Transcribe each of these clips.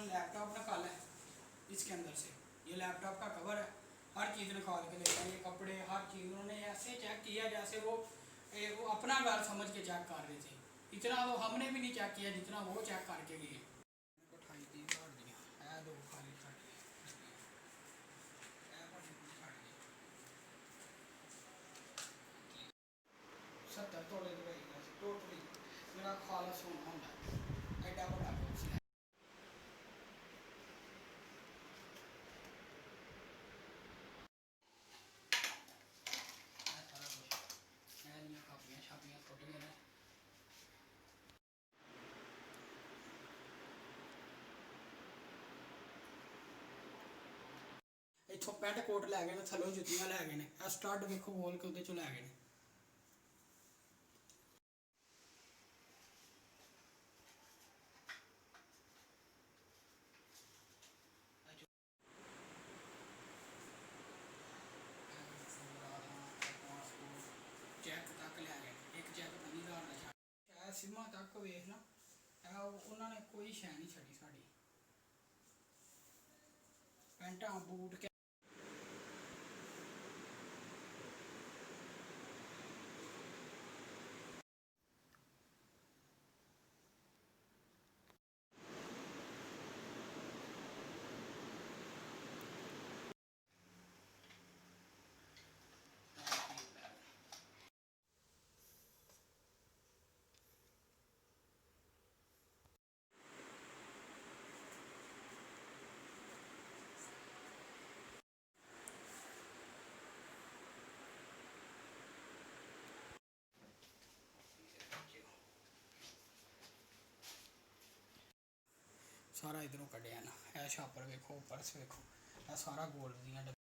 Laptop निकाला है इसके अंदर से, ये लैपटॉप का कवर है, हर चीज़ निकाल के ले गए, ये कपड़े हर चीज़ उन्होंने ऐसे चेक किया जैसे वो अपना घर समझ के चेक कर रहे थे। इतना तो हमने भी नहीं चेक किया जितना वो चेक करके गए। सत्तर तोले टोटली मेरा खाला सोना होंगे एडा बड़ा बॉक्स है। कापियाँ छापियाँ टुट गए। इतों पैंट कोट लै गए, थलों जुत्तियां लै गए, स्टड देखो बोल के उहदे चों लै गए। चैक तक लै गए, एक चैक 20,000 का सिमा तक वेख ना, उन्होंने कोई शै नहीं छड़ी साड़ी पैंटा बूट के। सारा इधरों कढ़िया ना, यह छापर वेखो, पर्स वेखो, यह सारा गोल्ड दियां गए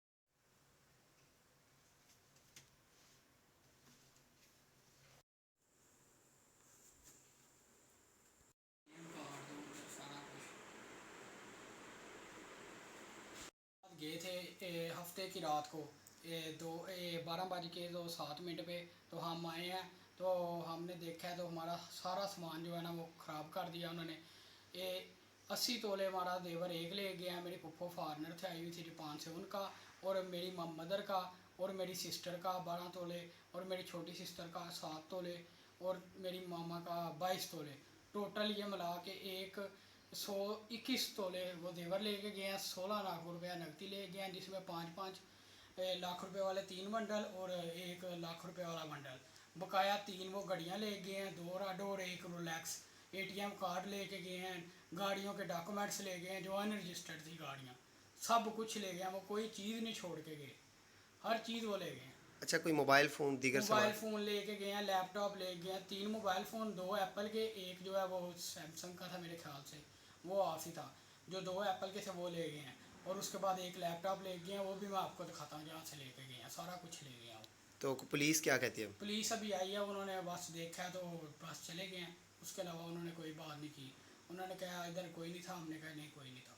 थे हफ्ते की रात को 12:07 पे, तो हम आए हैं तो हमने देखा है तो हमारा सारा सामान जो है ना वो ख़राब कर दिया उन्होंने। ये 80 तोले हमारा देवर एक ले गया, मेरी पुप्पो फॉरनर से आई हुई थी जापान से, उनका, और मेरी मदर का, और मेरी सिस्टर का 12 तोले, और मेरी छोटी सिस्टर का 7 तोले, और मेरी मामा का 22 तोले। टोटल ये मिला के 121 तोले वो देवर लेके गए हैं। 16 लाख रुपया नकदी ले गए हैं, जिसमें 5-5 लाख रुपए वाले 3 बंडल और 1 लाख रुपए वाला बंडल, बकाया 3 वो घड़ियाँ ले गए हैं, 2 राडो और 1 रोलैक्स, ATM कार्ड लेके गए हैं, गाड़ियों के डॉक्यूमेंट्स ले गए हैं जो अनरजिस्टर्ड थी गाड़ियाँ, सब कुछ ले गए हैं, वो कोई चीज़ नहीं छोड़ के गए, हर चीज़ वो ले गए हैं। अच्छा, कोई मोबाइल फ़ोन दीगर मोबाइल फ़ोन लेके गए हैं, लैपटॉप ले गए हैं, 3 मोबाइल फ़ोन, 2 एप्पल के, एक जो है वो सैमसंग का था मेरे ख्याल से, वो ऑफ ही था, जो 2 एप्पल के थे वो ले गए हैं, और उसके बाद एक लैपटॉप ले गए हैं, वो भी मैं आपको दिखाता हूँ जहाँ से लेके गए हैं, सारा कुछ ले गए हैं वो। तो पुलिस क्या कहती है? पुलिस अभी आई है, उन्होंने बस देखा है तो बस चले गए हैं, उसके अलावा उन्होंने कोई बात नहीं की। उन्होंने कहा इधर कोई नहीं था, हमने कहा नहीं कोई नहीं था।